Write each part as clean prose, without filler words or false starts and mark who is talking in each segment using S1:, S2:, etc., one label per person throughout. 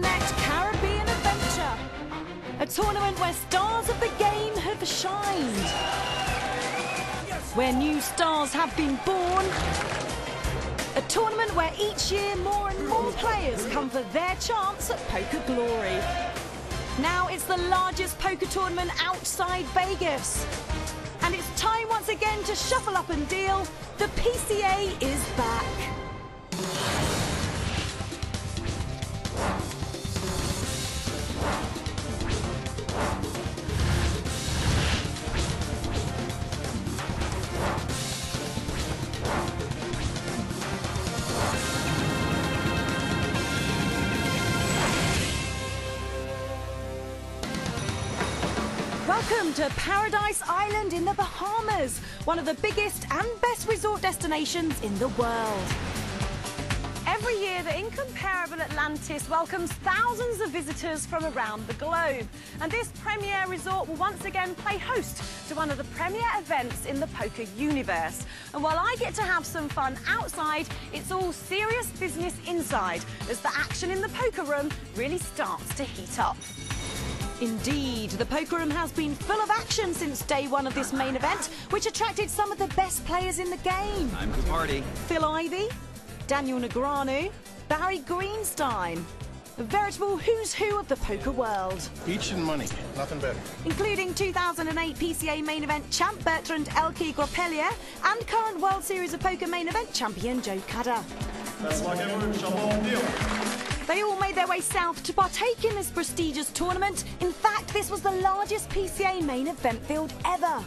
S1: .NET Caribbean Adventure, a tournament where stars of the game have shined, where new stars have been born, a tournament where each year more and more players come for their chance at poker glory. Now it's the largest poker tournament outside Vegas. And it's time once again to shuffle up and deal. The PCA is back. Welcome to Paradise Island in the Bahamas, one of the biggest and best resort destinations in the world. Every year, the incomparable Atlantis welcomes thousands of visitors from around the globe. And this premier resort will once again play host to one of the premier events in the poker universe. And while I get to have some fun outside, it's all serious business inside, as the action in the poker room really starts to heat up. Indeed, the poker room has been full of action since day one of this main event, which attracted some of the best players in the game.
S2: Time to party.
S1: Phil Ivey, Daniel Negreanu, Barry Greenstein. A veritable who's who of the poker world.
S3: Peach and money, nothing better.
S1: Including 2008 PCA main event champ Bertrand Elke Gropelier and current World Series of Poker main event champion Joe Cadder.
S3: Best luck ever, shuffle deal.
S1: They all made their way south to partake in this prestigious tournament. In fact, this was the largest PCA main event field ever.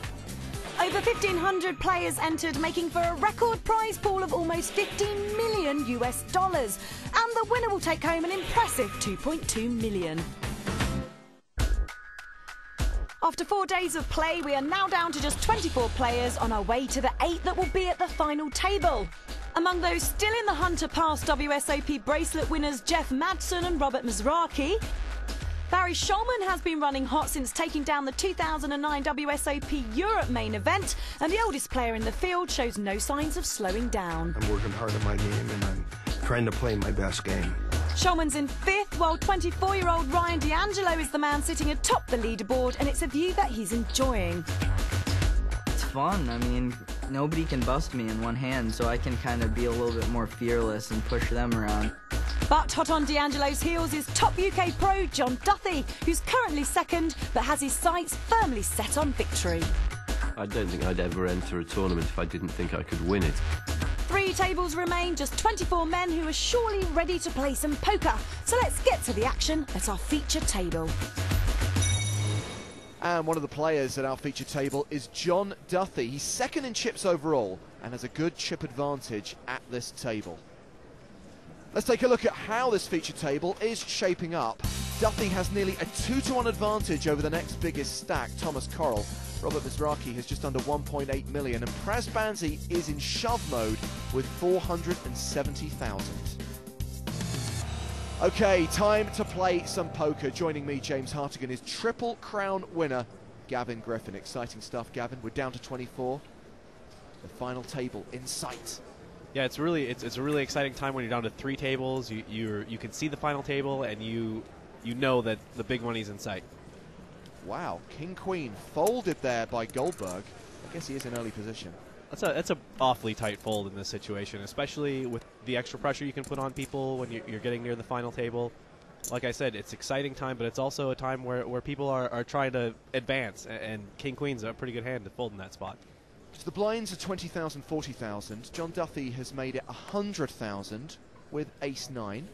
S1: Over 1,500 players entered, making for a record prize pool of almost 15 million US dollars. And the winner will take home an impressive 2.2 million. After 4 days of play, we are now down to just 24 players on our way to the 8 that will be at the final table. Among those still in the hunt are past WSOP bracelet winners Jeff Madsen and Robert Mizrachi. Barry Shulman has been running hot since taking down the 2009 WSOP Europe main event, and the oldest player in the field shows no signs of slowing down.
S4: I'm working hard at my game and I'm trying to play my best game.
S1: Shulman's in 5th, while 24-year-old Ryan D'Angelo is the man sitting atop the leaderboard, and it's a view that he's enjoying.
S2: It's fun. I mean, nobody can bust me in one hand, so I can kind of be a little bit more fearless and push them around.
S1: But hot on D'Angelo's heels is top UK pro John Duthie, who's currently 2nd, but has his sights firmly set on victory.
S5: I don't think I'd ever enter a tournament if I didn't think I could win it.
S1: 3 tables remain, just 24 men who are surely ready to play some poker. So let's get to the action at our feature table.
S6: And one of the players at our feature table is John Duthie. He's 2nd in chips overall and has a good chip advantage at this table. Let's take a look at how this feature table is shaping up. Duthie has nearly a 2-to-1 advantage over the next biggest stack, Thomas Correll. Robert Mizrachi has just under 1.8 million, and Praz Banzi is in shove mode with 470,000. Okay, time to play some poker. Joining me, James Hartigan, is Triple Crown winner Gavin Griffin. Exciting stuff, Gavin. We're down to 24. The final table in sight.
S7: Yeah, it's a really exciting time when you're down to 3 tables. You can see the final table, and you know that the big money's in sight.
S6: Wow, King Queen folded there by Goldberg. I guess he is in early position.
S7: That's a awfully tight fold in this situation, especially with the extra pressure you can put on people when you're getting near the final table. Like I said, it's exciting time, but it's also a time where people are trying to advance, and King Queen's a pretty good hand to fold in that spot.
S6: So the blinds are 20,000, 40,000. John Duthie has made it 100,000 with Ace-9.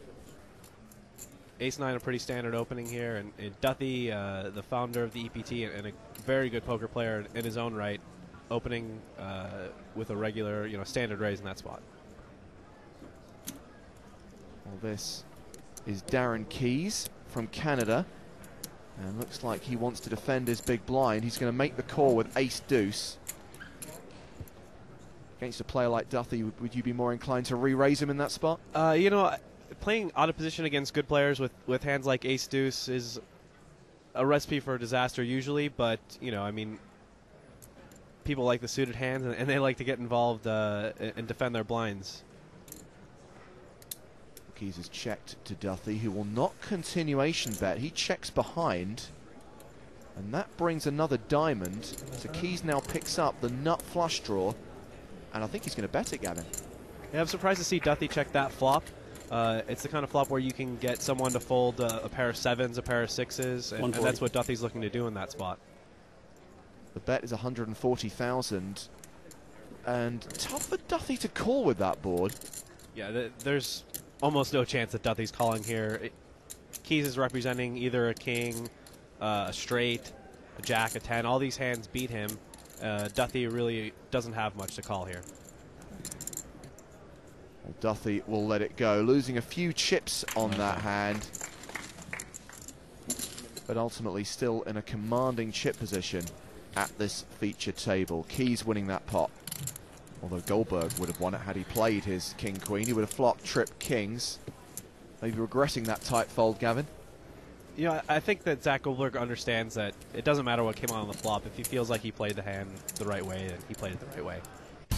S7: Ace-9, a pretty standard opening here, and Duthie, the founder of the EPT and a very good poker player in his own right, opening with a regular, standard raise in that spot.
S6: Well, this is Darren Keys from Canada, and looks like he wants to defend his big blind. He's going to make the call with Ace-Deuce. Against a player like Duthie, would you be more inclined to re-raise him in that spot?
S7: Playing out of position against good players with hands like Ace-Deuce is a recipe for disaster usually, but, people like the suited hands, and they like to get involved and defend their blinds.
S6: Keys is checked to Duthie, who will not continuation bet. He checks behind, and that brings another diamond. So Keys now picks up the nut flush draw, and I think he's going to bet it, Gavin.
S7: Yeah, I'm surprised to see Duthie check that flop. It's the kind of flop where you can get someone to fold a pair of sevens, a pair of sixes, and that's what Duthie's looking to do in that spot.
S6: The bet is 140,000, and tough for Duthie to call with that board.
S7: Yeah, there's almost no chance that Duthie's calling here. Keys is representing either a king, a straight, a jack, a 10. All these hands beat him. Duthie really doesn't have much to call here.
S6: Well, Duthie will let it go, losing a few chips on that hand, but ultimately still in a commanding chip position at this feature table. Keys winning that pot. Although Goldberg would have won it had he played his king-queen. He would have flopped trip kings. Maybe regretting that tight fold, Gavin.
S7: You know, I think that Zach Goldberg understands that it doesn't matter what came on the flop. If he feels like he played the hand the right way, then he played it the right way.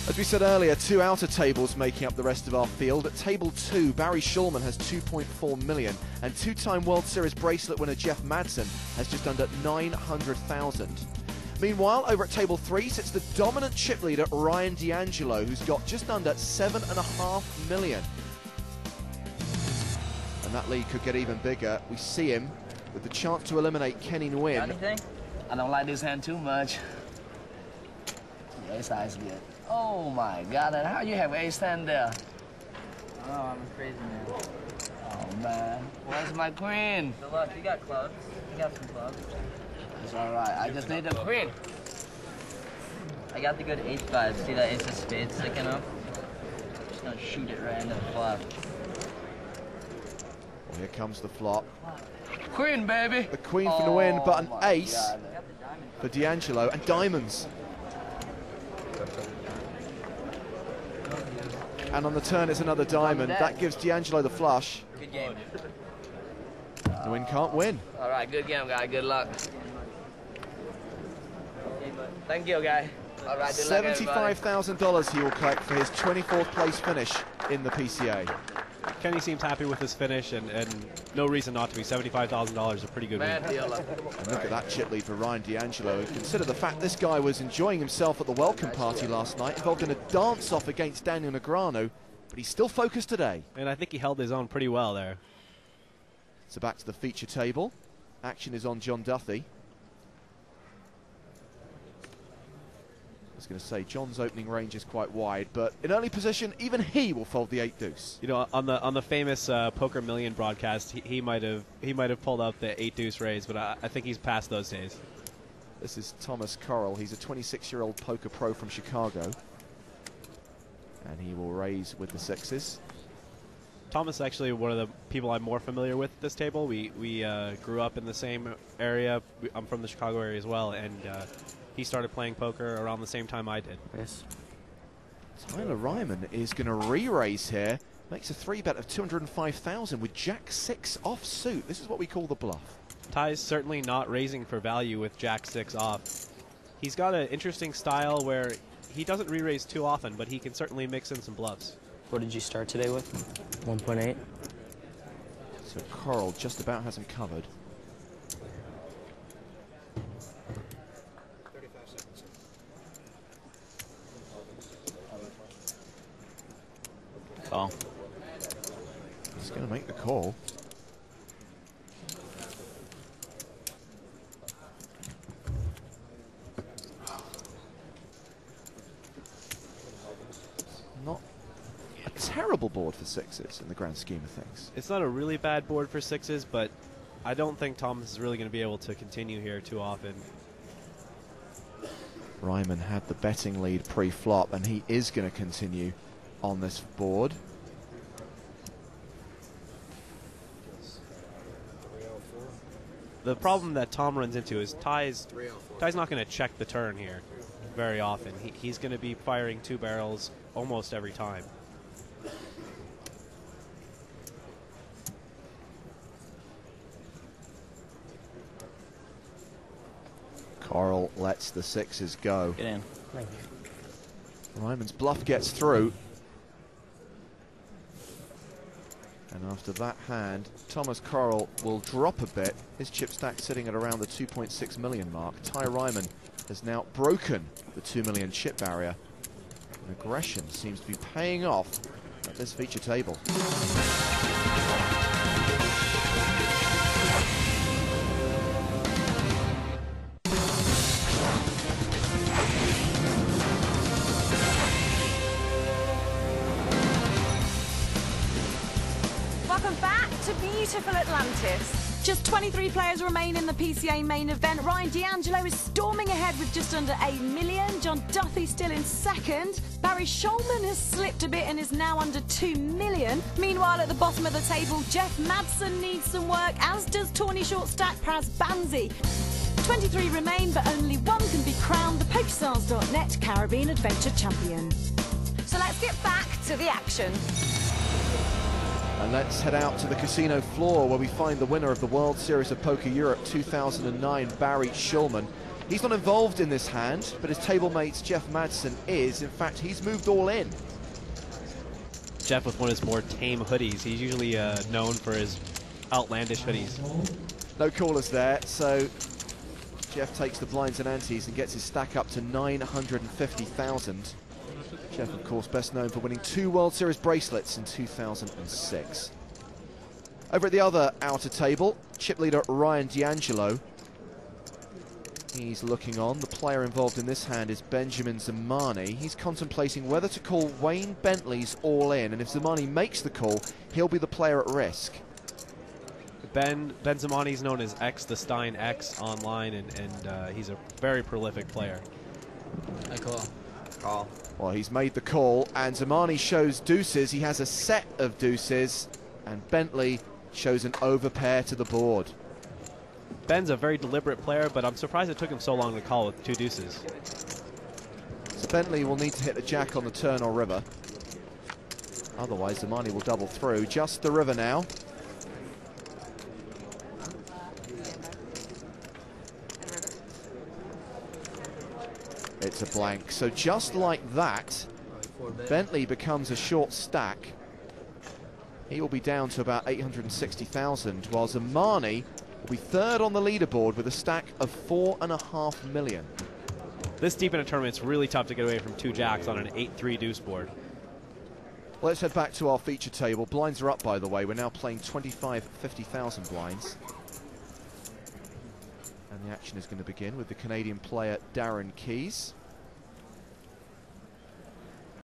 S6: As we said earlier, two outer tables making up the rest of our field. At table 2, Barry Shulman has 2.4 million, and two-time World Series bracelet winner Jeff Madsen has just under 900,000. Meanwhile, over at table 3 sits the dominant chip leader Ryan D'Angelo, who's got just under 7.5 million. And that lead could get even bigger. We see him with the chance to eliminate Kenny Nguyen.
S8: Got anything? I don't like this hand too much. Ace size good. Oh my God! And how you have ace 10 there?
S2: Oh, I'm a crazy man.
S8: Oh man, where's my queen?
S2: Good luck. You got clubs. You got some clubs.
S8: It's all right. I just need the queen.
S2: I got the good ace-5. See that ace of spades sticking up? Just gonna shoot it right into the flop.
S6: Well, here comes the flop.
S8: Queen, baby.
S6: The queen for the win, but an ace
S8: God.
S6: for D'Angelo, and diamonds. And on the turn, it's another diamond. That gives D'Angelo the flush.
S2: Good game.
S6: Nguyen can't win.
S8: All right, good game, guy. Good luck. Thank you, guy. All right, good luck, everybody.
S6: $75,000 he will collect for his 24th place finish in the PCA.
S7: Kenny seems happy with his finish, and no reason not to be. $75,000 is a pretty good win.
S6: And look at that chip lead for Ryan D'Angelo. And consider the fact this guy was enjoying himself at the welcome party last night, involved in a dance-off against Daniel Negreanu, but he's still focused today.
S7: And I think he held his own pretty well there.
S6: So back to the feature table. Action is on John Duthie. I was going to say John's opening range is quite wide, but in early position, even he will fold the 8-deuce.
S7: You know, on the famous Poker Million broadcast, he might have pulled out the 8-deuce raise, but I think he's past those days.
S6: This is Thomas Corral. He's a 26-year-old poker pro from Chicago, and he will raise with the sixes.
S7: Thomas is actually one of the people I'm more familiar with at this table. We grew up in the same area. I'm from the Chicago area as well, and he started playing poker around the same time I did.
S2: Yes.
S6: Tyler Ryman is going to re-raise here. Makes a 3-bet of 205,000 with Jack-6 offsuit. This is what we call the bluff.
S7: Ty's certainly not raising for value with Jack-6 off. He's got an interesting style where he doesn't re-raise too often, but he can certainly mix in some bluffs.
S9: What did you start today with? 1.8.
S6: So Coral just about has him covered.
S9: Call.
S6: He's going to make the call. Not a terrible board for sixes in the grand scheme of things.
S7: It's not a really bad board for sixes, but I don't think Thomas is really going to be able to continue here too often.
S6: Ryman had the betting lead pre-flop, and he is going to continue on this board.
S7: The problem that Tom runs into is Ty's not going to check the turn here very often. He's going to be firing two barrels almost every time.
S6: Coral lets the sixes go.
S9: Get in. Thank you.
S6: Ryman's bluff gets through. And And after that hand, Thomas Corral will drop a bit. His chip stack sitting at around the 2.6 million mark. Ty Ryman has now broken the 2 million chip barrier. And aggression seems to be paying off at this feature table.
S1: Welcome back to beautiful Atlantis. Just 23 players remain in the PCA main event. Ryan D'Angelo is storming ahead with just under 8 million. John Duthie still in second. Barry Shulman has slipped a bit and is now under 2 million. Meanwhile, at the bottom of the table, Jeff Madsen needs some work, as does Tawny Short Stack Praz Banzi. 23 remain, but only one can be crowned the PokerStars.net Caribbean Adventure Champion. So let's get back to the action.
S6: And let's head out to the casino floor where we find the winner of the World Series of Poker Europe 2009, Barry Shulman. He's not involved in this hand, but his table mate's Jeff Madsen is. In fact, he's moved all in.
S7: Jeff with one of his more tame hoodies. He's usually known for his outlandish hoodies.
S6: No callers there, so Jeff takes the blinds and antes and gets his stack up to 950,000. Jeff, of course, best known for winning 2 World Series bracelets in 2006. Over at the other outer table, chip leader Ryan D'Angelo. He's looking on. The player involved in this hand is Benjamin Zamani. He's contemplating whether to call Wayne Bentley's all-in, and if Zamani makes the call, he'll be the player at risk.
S7: Ben Zamani is known as X the Stein X online, and he's a very prolific player.
S2: I call.
S6: Well, he's made the call, and Zamani shows deuces. He has a set of deuces, and Bentley shows an overpair to the board.
S7: Ben's a very deliberate player, but I'm surprised it took him so long to call with 2 deuces.
S6: So Bentley will need to hit the jack on the turn or river. Otherwise, Zamani will double through. Just the river now. It's a blank. So just like that, Bentley becomes a short stack. He will be down to about 860,000, while Zamani will be third on the leaderboard with a stack of 4.5 million.
S7: This deep in a tournament, it's really tough to get away from 2 jacks on an 8-3 deuce board.
S6: Let's head back to our feature table. Blinds are up, by the way. We're now playing 50,000 blinds. And the action is going to begin with the Canadian player Darren Keys.